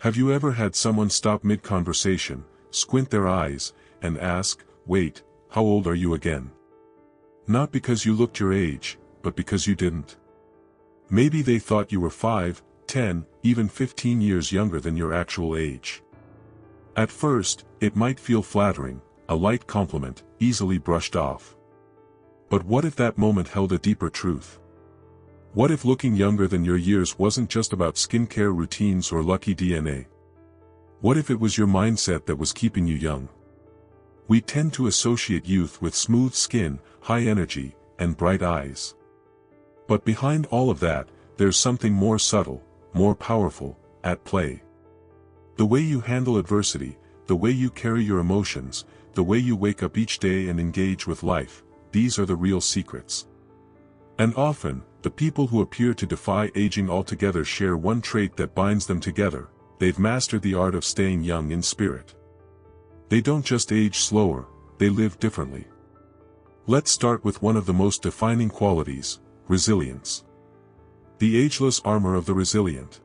Have you ever had someone stop mid-conversation, squint their eyes, and ask, "Wait, how old are you again?" Not because you looked your age, but because you didn't. Maybe they thought you were 5, 10, even 15 years younger than your actual age. At first, it might feel flattering, a light compliment, easily brushed off. But what if that moment held a deeper truth? What if looking younger than your years wasn't just about skincare routines or lucky DNA? What if it was your mindset that was keeping you young? We tend to associate youth with smooth skin, high energy, and bright eyes. But behind all of that, there's something more subtle, more powerful, at play. The way you handle adversity, the way you carry your emotions, the way you wake up each day and engage with life, these are the real secrets. And often, the people who appear to defy aging altogether share one trait that binds them together: they've mastered the art of staying young in spirit. They don't just age slower, they live differently. Let's start with one of the most defining qualities: resilience. The ageless armor of the resilient.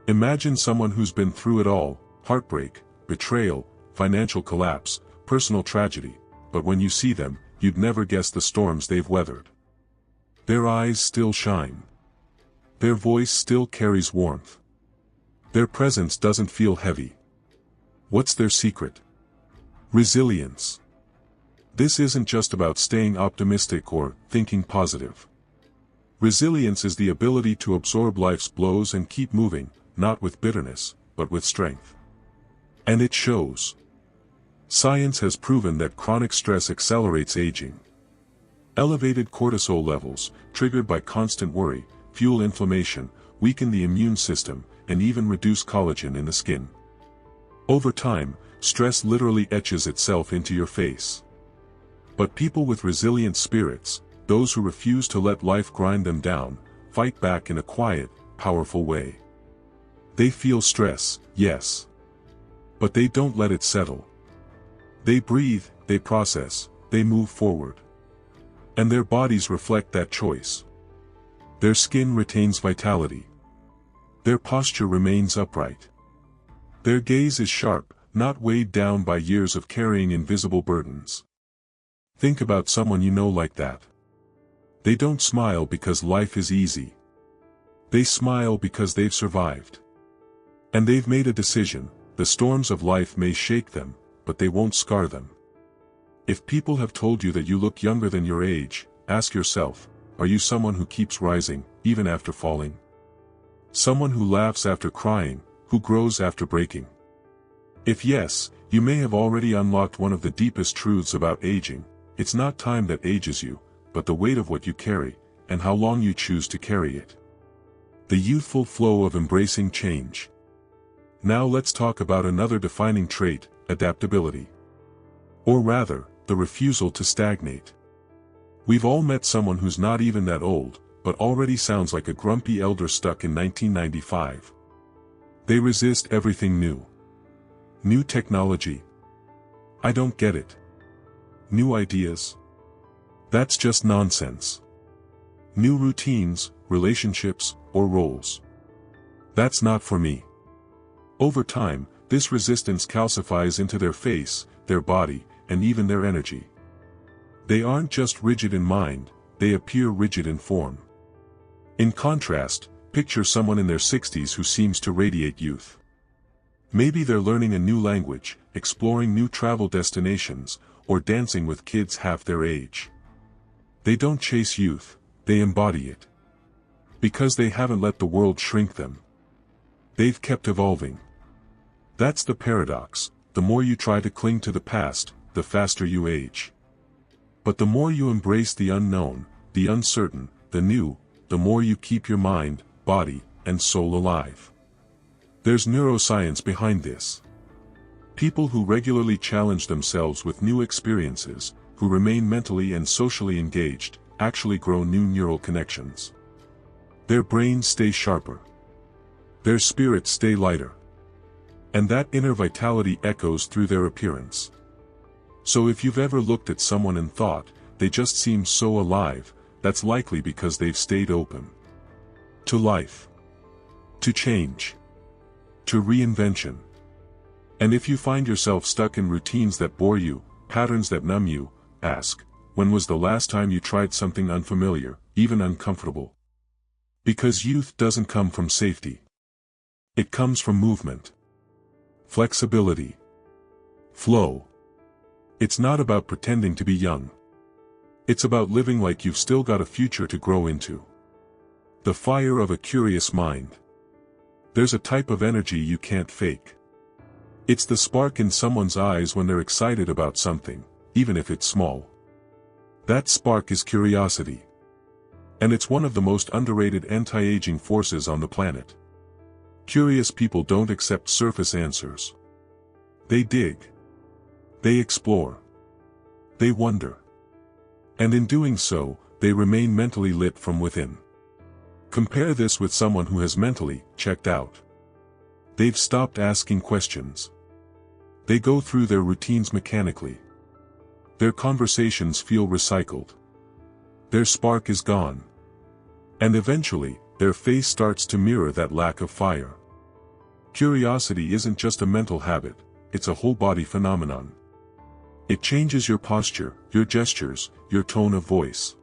Imagine someone who's been through it all: heartbreak, betrayal, financial collapse, personal tragedy, but when you see them, you'd never guess the storms they've weathered. Their eyes still shine. Their voice still carries warmth. Their presence doesn't feel heavy. What's their secret? Resilience. This isn't just about staying optimistic or thinking positive. Resilience is the ability to absorb life's blows and keep moving, not with bitterness, but with strength. And it shows. Science has proven that chronic stress accelerates aging. Elevated cortisol levels, triggered by constant worry, fuel inflammation, weaken the immune system, and even reduce collagen in the skin. Over time, stress literally etches itself into your face. But people with resilient spirits, those who refuse to let life grind them down, fight back in a quiet, powerful way. They feel stress, yes. But they don't let it settle. They breathe, they process, they move forward. And their bodies reflect that choice. Their skin retains vitality. Their posture remains upright. Their gaze is sharp, not weighed down by years of carrying invisible burdens. Think about someone you know like that. They don't smile because life is easy. They smile because they've survived. And they've made a decision: the storms of life may shake them, but they won't scar them. If people have told you that you look younger than your age, ask yourself, are you someone who keeps rising, even after falling? Someone who laughs after crying, who grows after breaking? If yes, you may have already unlocked one of the deepest truths about aging: it's not time that ages you, but the weight of what you carry, and how long you choose to carry it. The youthful flow of embracing change. Now let's talk about another defining trait: adaptability. Or rather, the refusal to stagnate. We've all met someone who's not even that old, but already sounds like a grumpy elder stuck in 1995. They resist everything new. New technology? I don't get it. New ideas? That's just nonsense. New routines, relationships, or roles? That's not for me. Over time, this resistance calcifies into their face, their body, and even their energy. They aren't just rigid in mind, they appear rigid in form. In contrast, picture someone in their 60s who seems to radiate youth. Maybe they're learning a new language, exploring new travel destinations, or dancing with kids half their age. They don't chase youth, they embody it. Because they haven't let the world shrink them. They've kept evolving. That's the paradox: the more you try to cling to the past, the faster you age. But the more you embrace the unknown, the uncertain, the new, the more you keep your mind, body, and soul alive. There's neuroscience behind this. People who regularly challenge themselves with new experiences, who remain mentally and socially engaged, actually grow new neural connections. Their brains stay sharper. Their spirits stay lighter. And that inner vitality echoes through their appearance. So if you've ever looked at someone and thought, they just seem so alive, that's likely because they've stayed open. To life. To change. to reinvention. And if you find yourself stuck in routines that bore you, patterns that numb you, ask, when was the last time you tried something unfamiliar, even uncomfortable? Because youth doesn't come from safety. It comes from movement, flexibility, flow. It's not about pretending to be young. It's about living like you've still got a future to grow into. The fire of a curious mind. There's a type of energy you can't fake. It's the spark in someone's eyes when they're excited about something, even if it's small. That spark is curiosity. And it's one of the most underrated anti-aging forces on the planet. Curious people don't accept surface answers. They dig. They explore. They wonder. And in doing so, they remain mentally lit from within. Compare this with someone who has mentally checked out. They've stopped asking questions. They go through their routines mechanically. Their conversations feel recycled. Their spark is gone. And eventually, their face starts to mirror that lack of fire. Curiosity isn't just a mental habit, it's a whole body phenomenon. It changes your posture, your gestures, your tone of voice.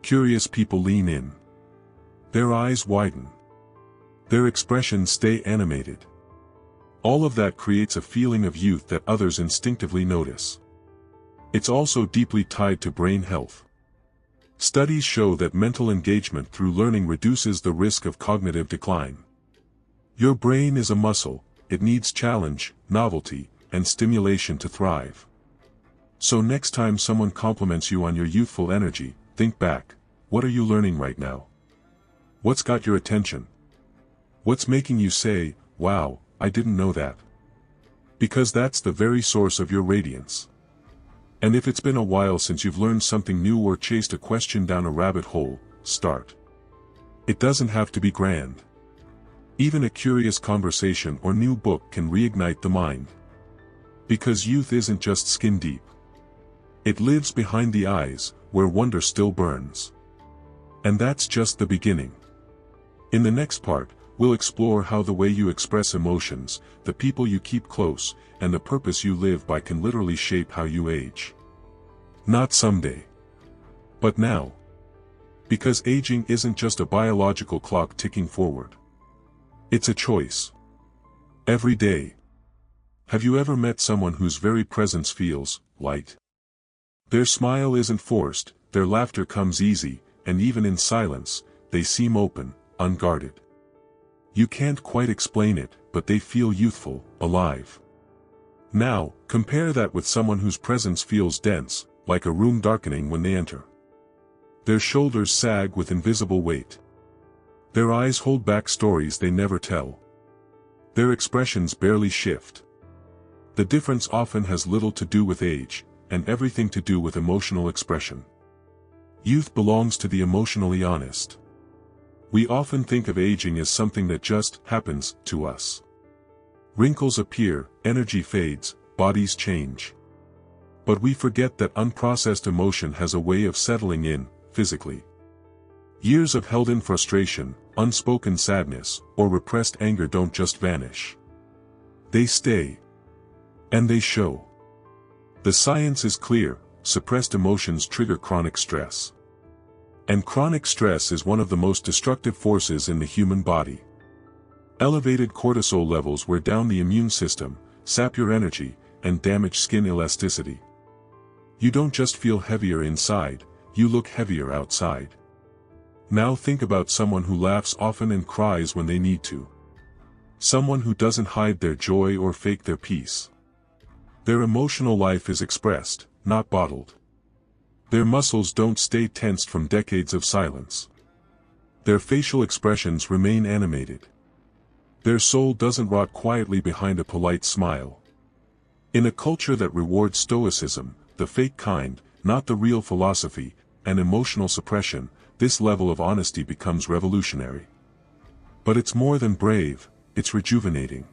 Curious people lean in. Their eyes widen. Their expressions stay animated. All of that creates a feeling of youth that others instinctively notice. It's also deeply tied to brain health. Studies show that mental engagement through learning reduces the risk of cognitive decline. Your brain is a muscle, it needs challenge, novelty, and stimulation to thrive. So next time someone compliments you on your youthful energy, think back, what are you learning right now? What's got your attention? What's making you say, wow, I didn't know that? Because that's the very source of your radiance. And if it's been a while since you've learned something new or chased a question down a rabbit hole, start. It doesn't have to be grand. Even a curious conversation or new book can reignite the mind. Because youth isn't just skin deep. It lives behind the eyes, where wonder still burns. And that's just the beginning. In the next part, we'll explore how the way you express emotions, the people you keep close, and the purpose you live by can literally shape how you age. Not someday. But now. Because aging isn't just a biological clock ticking forward. It's a choice. Every day. Have you ever met someone whose very presence feels light? Their smile isn't forced, their laughter comes easy, and even in silence, they seem open, unguarded. You can't quite explain it, but they feel youthful, alive. Now, compare that with someone whose presence feels dense, like a room darkening when they enter. Their shoulders sag with invisible weight. Their eyes hold back stories they never tell. Their expressions barely shift. The difference often has little to do with age, and everything to do with emotional expression. Youth belongs to the emotionally honest. We often think of aging as something that just happens to us. Wrinkles appear, energy fades, bodies change. But we forget that unprocessed emotion has a way of settling in, physically. Years of held-in frustration, unspoken sadness, or repressed anger don't just vanish. They stay. And they show. The science is clear, suppressed emotions trigger chronic stress. And chronic stress is one of the most destructive forces in the human body. Elevated cortisol levels wear down the immune system, sap your energy, and damage skin elasticity. You don't just feel heavier inside, you look heavier outside. Now think about someone who laughs often and cries when they need to. Someone who doesn't hide their joy or fake their peace. Their emotional life is expressed, not bottled. Their muscles don't stay tensed from decades of silence. Their facial expressions remain animated. Their soul doesn't rot quietly behind a polite smile. In a culture that rewards stoicism, the fake kind, not the real philosophy, and emotional suppression, this level of honesty becomes revolutionary. But it's more than brave, it's rejuvenating.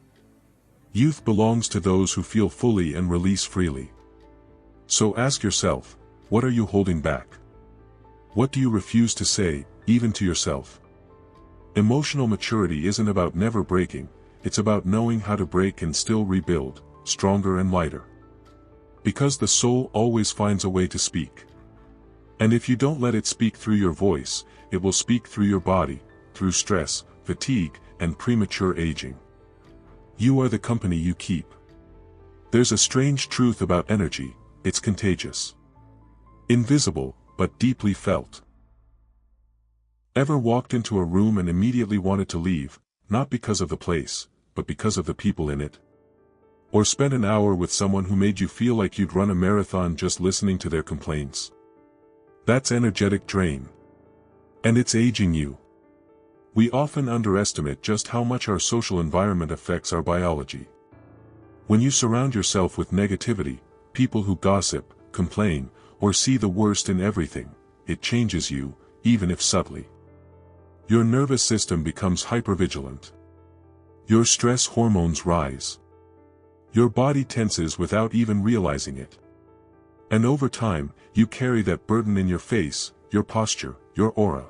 Youth belongs to those who feel fully and release freely. So ask yourself, what are you holding back? What do you refuse to say, even to yourself? Emotional maturity isn't about never breaking, it's about knowing how to break and still rebuild, stronger and lighter. Because the soul always finds a way to speak. And if you don't let it speak through your voice, it will speak through your body, through stress, fatigue, and premature aging. You are the company you keep. There's a strange truth about energy, it's contagious. Invisible, but deeply felt. Ever walked into a room and immediately wanted to leave, not because of the place, but because of the people in it? Or spent an hour with someone who made you feel like you'd run a marathon just listening to their complaints? That's energetic drain. And it's aging you. We often underestimate just how much our social environment affects our biology. When you surround yourself with negativity, people who gossip, complain, or see the worst in everything, it changes you, even if subtly. Your nervous system becomes hypervigilant. Your stress hormones rise. Your body tenses without even realizing it. And over time, you carry that burden in your face, your posture, your aura.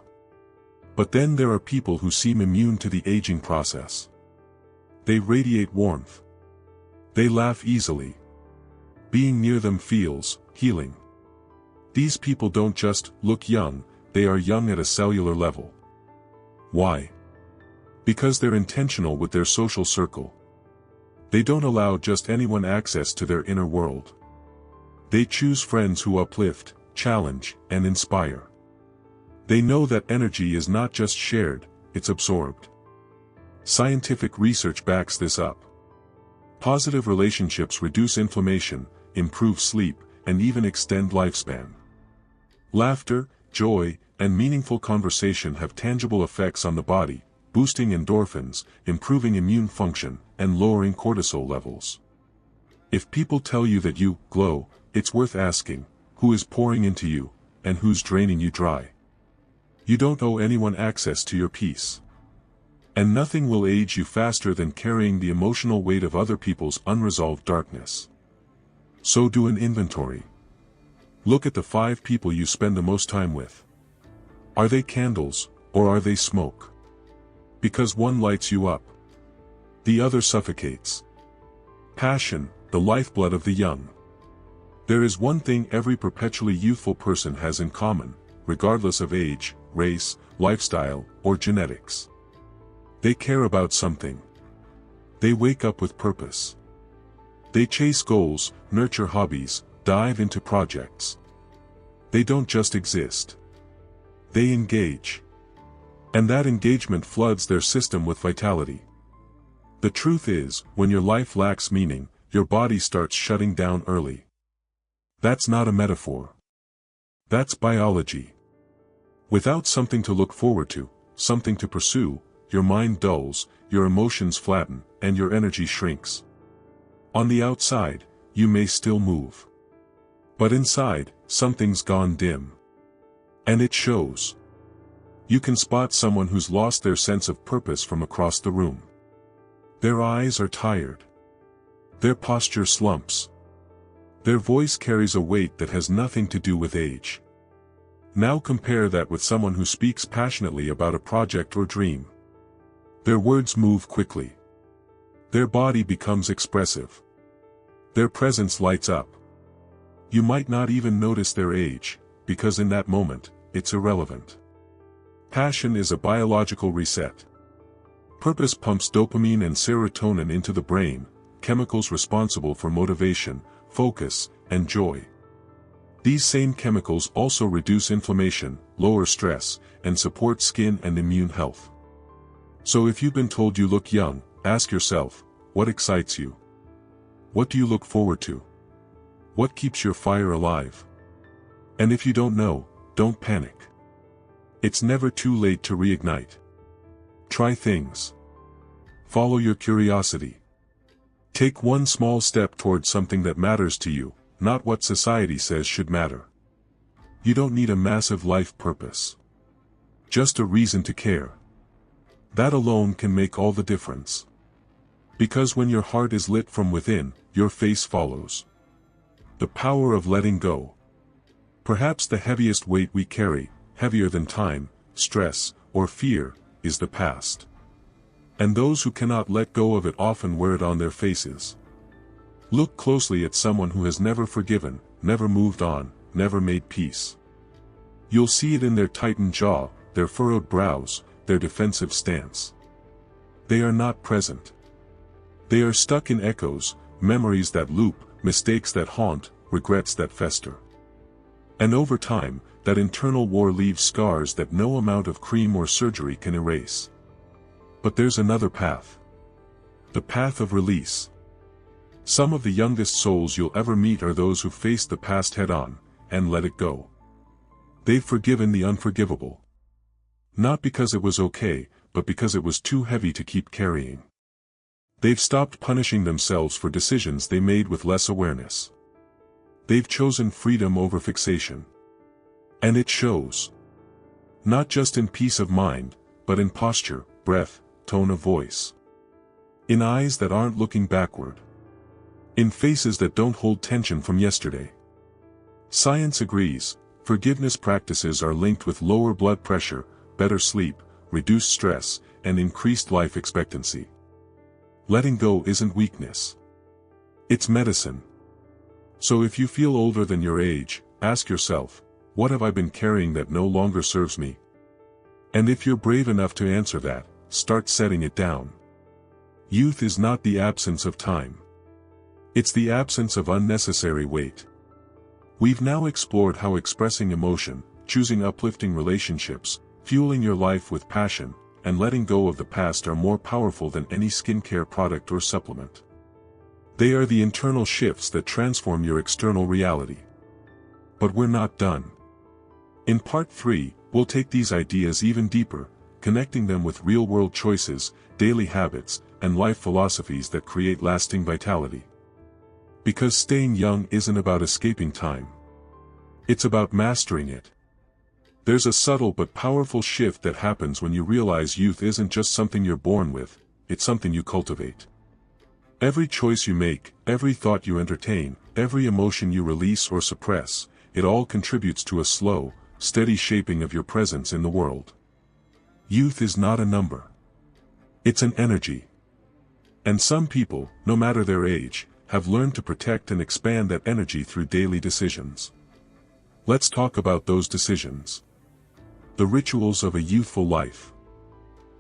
But then there are people who seem immune to the aging process. They radiate warmth. They laugh easily. Being near them feels healing. These people don't just look young, they are young at a cellular level. Why? Because they're intentional with their social circle. They don't allow just anyone access to their inner world. They choose friends who uplift, challenge, and inspire. They know that energy is not just shared, it's absorbed. Scientific research backs this up. Positive relationships reduce inflammation, improve sleep, and even extend lifespan. Laughter, joy, and meaningful conversation have tangible effects on the body, boosting endorphins, improving immune function, and lowering cortisol levels. If people tell you that you glow, it's worth asking, who is pouring into you, and who's draining you dry? You don't owe anyone access to your peace. And nothing will age you faster than carrying the emotional weight of other people's unresolved darkness. So do an inventory. Look at the 5 people you spend the most time with. Are they candles, or are they smoke? Because one lights you up. The other suffocates. Passion, the lifeblood of the young. There is one thing every perpetually youthful person has in common, regardless of age, race, lifestyle, or genetics. They care about something. They wake up with purpose. They chase goals, nurture hobbies, dive into projects. They don't just exist. They engage. And that engagement floods their system with vitality. The truth is, when your life lacks meaning, your body starts shutting down early. That's not a metaphor. That's biology. Without something to look forward to, something to pursue, your mind dulls, your emotions flatten, and your energy shrinks. On the outside, you may still move. But inside, something's gone dim. And it shows. You can spot someone who's lost their sense of purpose from across the room. Their eyes are tired. Their posture slumps. Their voice carries a weight that has nothing to do with age. Now compare that with someone who speaks passionately about a project or dream. Their words move quickly. Their body becomes expressive. Their presence lights up. You might not even notice their age, because in that moment, it's irrelevant. Passion is a biological reset. Purpose pumps dopamine and serotonin into the brain, chemicals responsible for motivation, focus, and joy. These same chemicals also reduce inflammation, lower stress, and support skin and immune health. So if you've been told you look young, ask yourself, what excites you? What do you look forward to? What keeps your fire alive? And if you don't know, don't panic. It's never too late to reignite. Try things. Follow your curiosity. Take one small step towards something that matters to you, not what society says should matter. You don't need a massive life purpose. Just a reason to care. That alone can make all the difference. Because when your heart is lit from within, your face follows. The power of letting go. Perhaps the heaviest weight we carry, heavier than time, stress, or fear, is the past. And those who cannot let go of it often wear it on their faces. Look closely at someone who has never forgiven, never moved on, never made peace. You'll see it in their tightened jaw, their furrowed brows, their defensive stance. They are not present. They are stuck in echoes, memories that loop, mistakes that haunt, regrets that fester. And over time, that internal war leaves scars that no amount of cream or surgery can erase. But there's another path. The path of release. Some of the youngest souls you'll ever meet are those who faced the past head-on, and let it go. They've forgiven the unforgivable. Not because it was okay, but because it was too heavy to keep carrying. They've stopped punishing themselves for decisions they made with less awareness. They've chosen freedom over fixation. And it shows. Not just in peace of mind, but in posture, breath, tone of voice. In eyes that aren't looking backward. In faces that don't hold tension from yesterday. Science agrees, forgiveness practices are linked with lower blood pressure, better sleep, reduced stress, and increased life expectancy. Letting go isn't weakness. It's medicine. So if you feel older than your age, ask yourself, what have I been carrying that no longer serves me? And if you're brave enough to answer that, start setting it down. Youth is not the absence of time. It's the absence of unnecessary weight. We've now explored how expressing emotion, choosing uplifting relationships, fueling your life with passion, and letting go of the past are more powerful than any skincare product or supplement. They are the internal shifts that transform your external reality. But we're not done. In part 3, we'll take these ideas even deeper, connecting them with real-world choices, daily habits, and life philosophies that create lasting vitality. Because staying young isn't about escaping time. It's about mastering it. There's a subtle but powerful shift that happens when you realize youth isn't just something you're born with, it's something you cultivate. Every choice you make, every thought you entertain, every emotion you release or suppress, it all contributes to a slow, steady shaping of your presence in the world. Youth is not a number. It's an energy. And some people, no matter their age, have learned to protect and expand that energy through daily decisions. Let's talk about those decisions. The rituals of a youthful life.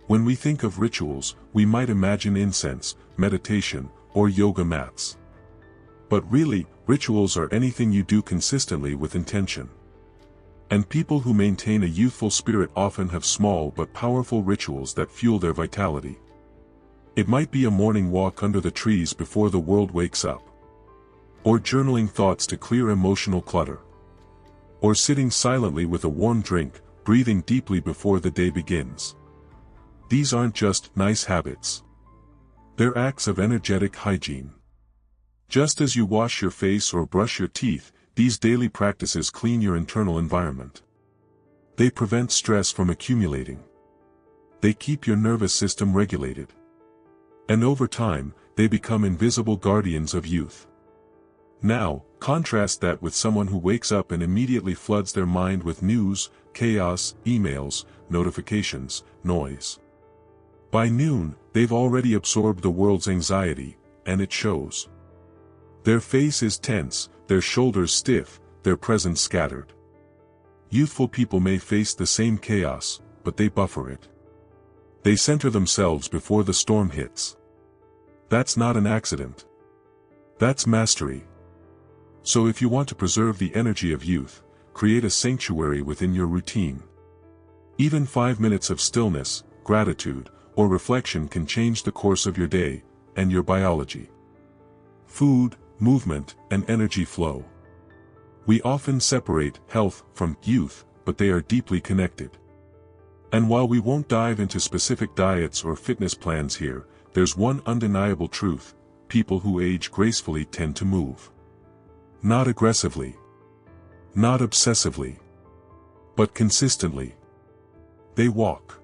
When we think of rituals, we might imagine incense, meditation, or yoga mats. But really, rituals are anything you do consistently with intention. And people who maintain a youthful spirit often have small but powerful rituals that fuel their vitality. It might be a morning walk under the trees before the world wakes up. Or journaling thoughts to clear emotional clutter. Or sitting silently with a warm drink, breathing deeply before the day begins. These aren't just nice habits. They're acts of energetic hygiene. Just as you wash your face or brush your teeth, these daily practices clean your internal environment. They prevent stress from accumulating. They keep your nervous system regulated. And over time, they become invisible guardians of youth. Now, contrast that with someone who wakes up and immediately floods their mind with news, chaos, emails, notifications, noise. By noon, they've already absorbed the world's anxiety, and it shows. Their face is tense, their shoulders stiff, their presence scattered. Youthful people may face the same chaos, but they buffer it. They center themselves before the storm hits. That's not an accident. That's mastery. So if you want to preserve the energy of youth, create a sanctuary within your routine. Even 5 minutes of stillness, gratitude, or reflection can change the course of your day, and your biology. Food, movement, and energy flow. We often separate health from youth, but they are deeply connected. And while we won't dive into specific diets or fitness plans here, there's one undeniable truth: people who age gracefully tend to move. Not aggressively. Not obsessively. But consistently. They walk.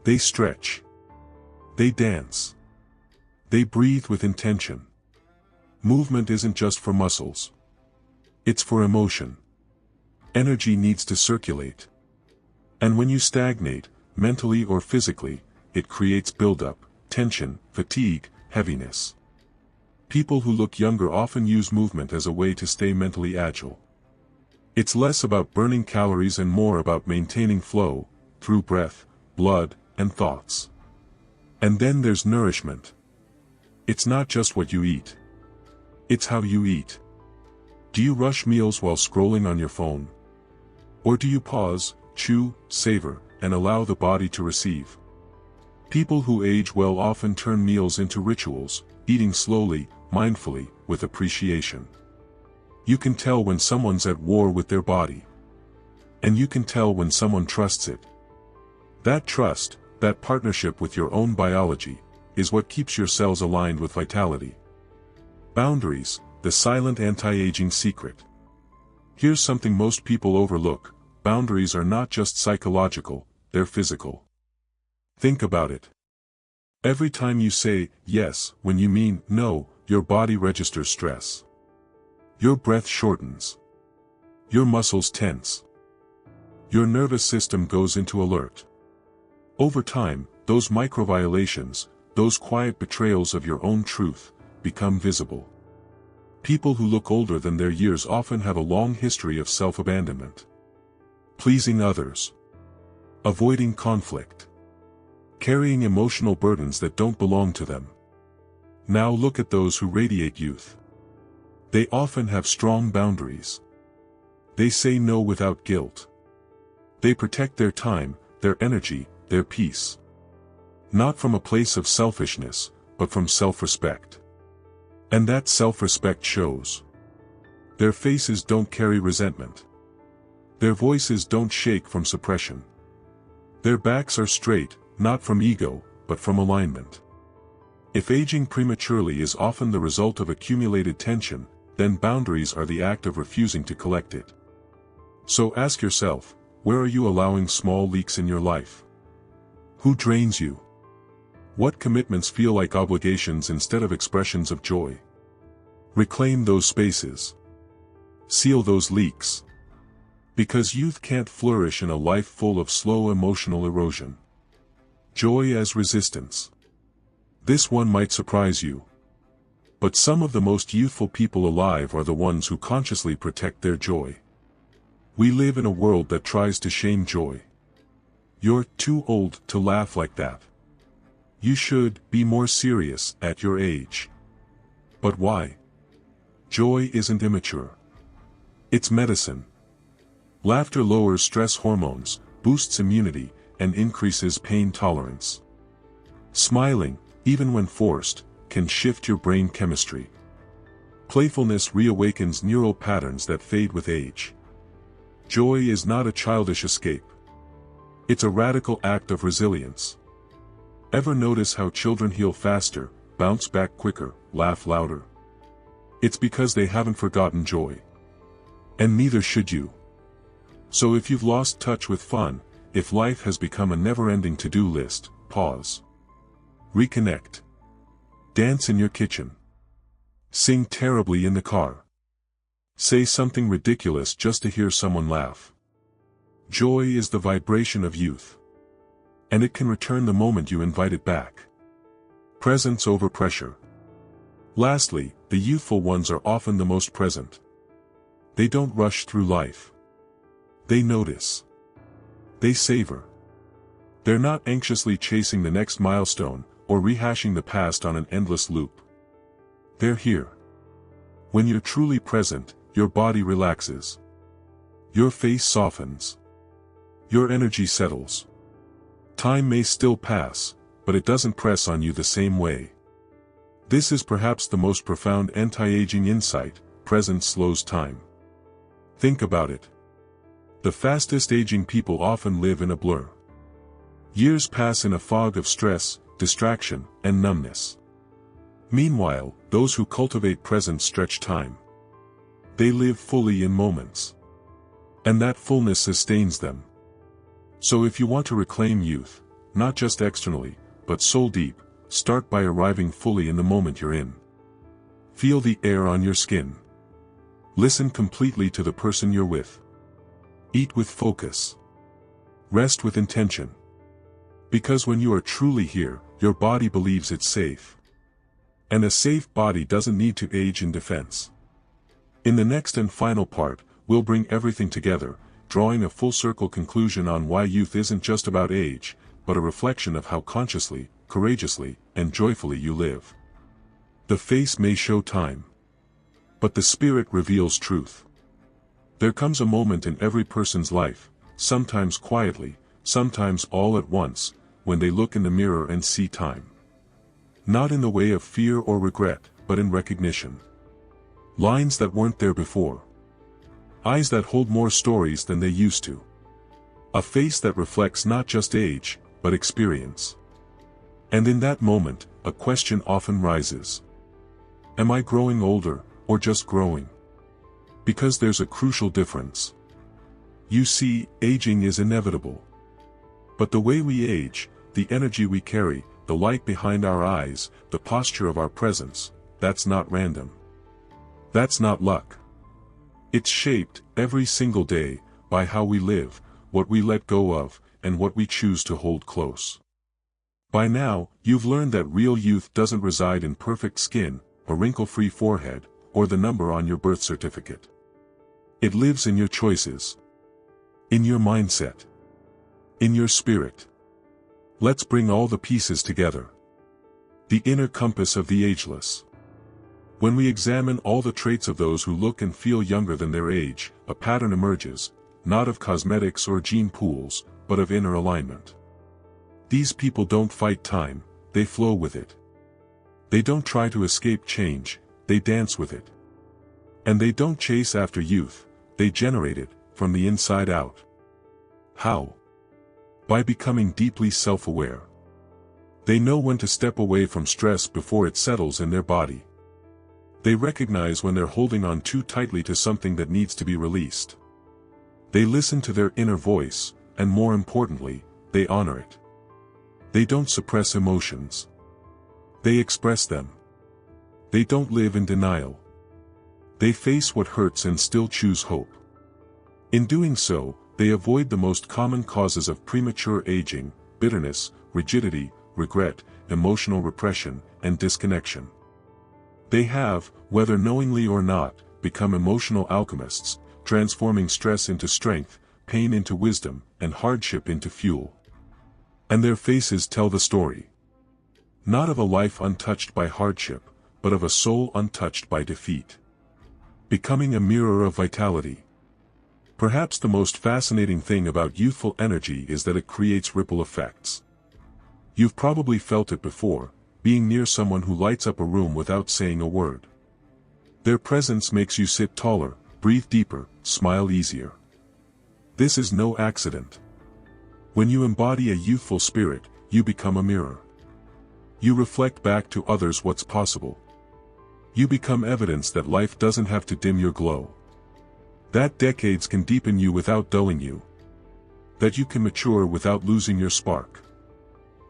They stretch. They dance. They breathe with intention. Movement isn't just for muscles. It's for emotion. Energy needs to circulate. And when you stagnate, mentally or physically, it creates buildup, tension, fatigue, heaviness. People who look younger often use movement as a way to stay mentally agile. It's less about burning calories and more about maintaining flow, through breath, blood, and thoughts. And then there's nourishment. It's not just what you eat. It's how you eat. Do you rush meals while scrolling on your phone? Or do you pause, chew, savor, and allow the body to receive? People who age well often turn meals into rituals, eating slowly, mindfully, with appreciation. You can tell when someone's at war with their body. And you can tell when someone trusts it. That trust, that partnership with your own biology, is what keeps your cells aligned with vitality. Boundaries, the silent anti-aging secret. Here's something most people overlook: boundaries are not just psychological, they're physical. Think about it. Every time you say yes when you mean no, your body registers stress. Your breath shortens. Your muscles tense. Your nervous system goes into alert. Over time, those micro-violations, those quiet betrayals of your own truth, become visible. People who look older than their years often have a long history of self-abandonment. Pleasing others. Avoiding conflict. Carrying emotional burdens that don't belong to them. Now look at those who radiate youth. They often have strong boundaries. They say no without guilt. They protect their time, their energy, their peace. Not from a place of selfishness, but from self-respect. And that self-respect shows. Their faces don't carry resentment. Their voices don't shake from suppression. Their backs are straight, not from ego, but from alignment. If aging prematurely is often the result of accumulated tension, then boundaries are the act of refusing to collect it. So ask yourself, where are you allowing small leaks in your life? Who drains you? What commitments feel like obligations instead of expressions of joy? Reclaim those spaces. Seal those leaks. Because youth can't flourish in a life full of slow emotional erosion. Joy as resistance. This one might surprise you. But some of the most youthful people alive are the ones who consciously protect their joy. We live in a world that tries to shame joy. You're too old to laugh like that. You should be more serious at your age. But why? Joy isn't immature. It's medicine. Laughter lowers stress hormones, boosts immunity, and increases pain tolerance. Smiling, even when forced, can shift your brain chemistry. Playfulness reawakens neural patterns that fade with age. Joy is not a childish escape. It's a radical act of resilience. Ever notice how children heal faster, bounce back quicker, laugh louder? It's because they haven't forgotten joy. And neither should you. So if you've lost touch with fun, if life has become a never-ending to-do list, pause. Reconnect. Dance in your kitchen. Sing terribly in the car. Say something ridiculous just to hear someone laugh. Joy is the vibration of youth. And it can return the moment you invite it back. Presence over pressure. Lastly, the youthful ones are often the most present. They don't rush through life. They notice. They savor. They're not anxiously chasing the next milestone, or rehashing the past on an endless loop. They're here. When you're truly present, your body relaxes. Your face softens. Your energy settles. Time may still pass, but it doesn't press on you the same way. This is perhaps the most profound anti-aging insight: presence slows time. Think about it. The fastest aging people often live in a blur. Years pass in a fog of stress, distraction, and numbness. Meanwhile, those who cultivate presence stretch time. They live fully in moments. And that fullness sustains them. So if you want to reclaim youth, not just externally, but soul deep, start by arriving fully in the moment you're in. Feel the air on your skin. Listen completely to the person you're with. Eat with focus. Rest with intention. Because when you are truly here, your body believes it's safe. And a safe body doesn't need to age in defense. In the next and final part, we'll bring everything together, drawing a full-circle conclusion on why youth isn't just about age, but a reflection of how consciously, courageously, and joyfully you live. The face may show time, but the spirit reveals truth. There comes a moment in every person's life, sometimes quietly, sometimes all at once, when they look in the mirror and see time. Not in the way of fear or regret, but in recognition. Lines that weren't there before. Eyes that hold more stories than they used to. A face that reflects not just age, but experience. And in that moment, a question often rises. Am I growing older, or just growing? Because there's a crucial difference. You see, aging is inevitable. But the way we age, the energy we carry, the light behind our eyes, the posture of our presence, that's not random. That's not luck. It's shaped, every single day, by how we live, what we let go of, and what we choose to hold close. By now, you've learned that real youth doesn't reside in perfect skin, a wrinkle-free forehead, or the number on your birth certificate. It lives in your choices. In your mindset. In your spirit. Let's bring all the pieces together. The inner compass of the ageless. When we examine all the traits of those who look and feel younger than their age, a pattern emerges, not of cosmetics or gene pools, but of inner alignment. These people don't fight time, they flow with it. They don't try to escape change, they dance with it. And they don't chase after youth, they generate it, from the inside out. How? By becoming deeply self-aware. They know when to step away from stress before it settles in their body. They recognize when they're holding on too tightly to something that needs to be released. They listen to their inner voice, and more importantly, they honor it. They don't suppress emotions. They express them. They don't live in denial. They face what hurts and still choose hope. In doing so, they avoid the most common causes of premature aging, bitterness, rigidity, regret, emotional repression, and disconnection. They have, whether knowingly or not, become emotional alchemists, transforming stress into strength, pain into wisdom, and hardship into fuel. And their faces tell the story. Not of a life untouched by hardship, but of a soul untouched by defeat. Becoming a mirror of vitality. Perhaps the most fascinating thing about youthful energy is that it creates ripple effects. You've probably felt it before, being near someone who lights up a room without saying a word. Their presence makes you sit taller, breathe deeper, smile easier. This is no accident. When you embody a youthful spirit, you become a mirror. You reflect back to others what's possible. You become evidence that life doesn't have to dim your glow. That decades can deepen you without dulling you. That you can mature without losing your spark.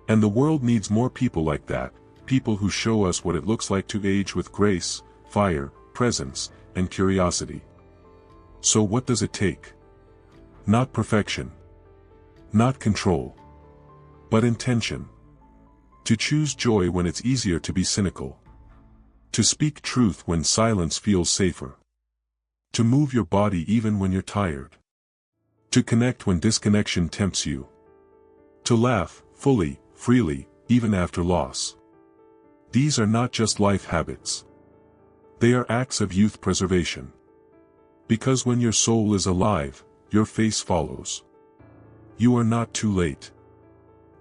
And the world needs more people like that, people who show us what it looks like to age with grace, fire, presence, and curiosity. So what does it take? Not perfection. Not control. But intention. To choose joy when it's easier to be cynical. To speak truth when silence feels safer. To move your body even when you're tired. To connect when disconnection tempts you. To laugh, fully, freely, even after loss. These are not just life habits. They are acts of youth preservation. Because when your soul is alive, your face follows. You are not too late.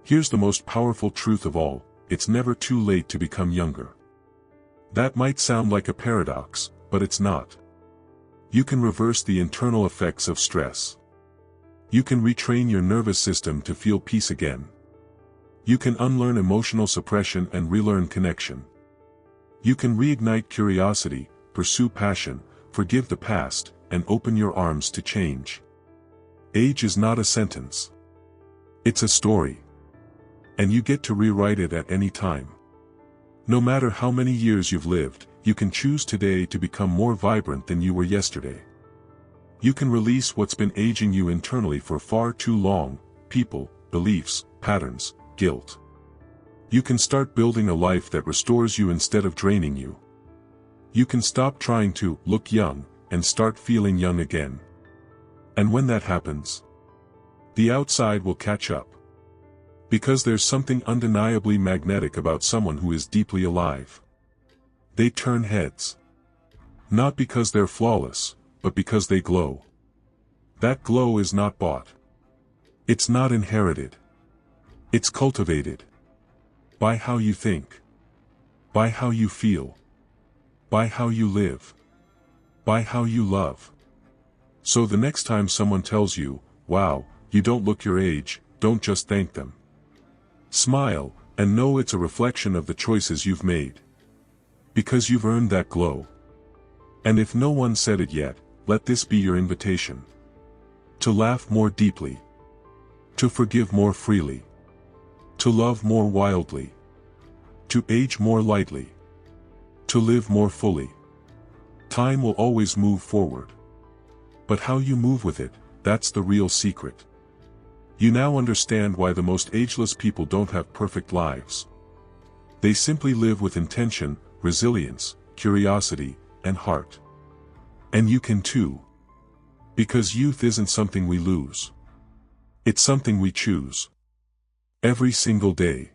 Here's the most powerful truth of all, it's never too late to become younger. That might sound like a paradox, but it's not. You can reverse the internal effects of stress. You can retrain your nervous system to feel peace again. You can unlearn emotional suppression and relearn connection. You can reignite curiosity, pursue passion, forgive the past, and open your arms to change. Age is not a sentence. It's a story. And you get to rewrite it at any time. No matter how many years you've lived, you can choose today to become more vibrant than you were yesterday. You can release what's been aging you internally for far too long, people, beliefs, patterns, guilt. You can start building a life that restores you instead of draining you. You can stop trying to look young and start feeling young again. And when that happens, the outside will catch up. Because there's something undeniably magnetic about someone who is deeply alive. They turn heads. Not because they're flawless, but because they glow. That glow is not bought. It's not inherited. It's cultivated. By how you think. By how you feel. By how you live. By how you love. So the next time someone tells you, "Wow, you don't look your age," don't just thank them. Smile, and know it's a reflection of the choices you've made. Because you've earned that glow. And if no one said it yet, let this be your invitation. To laugh more deeply. To forgive more freely. To love more wildly. To age more lightly. To live more fully. Time will always move forward. But how you move with it, that's the real secret. You now understand why the most ageless people don't have perfect lives. They simply live with intention, resilience, curiosity, and heart. And you can too. Because youth isn't something we lose. It's something we choose. Every single day.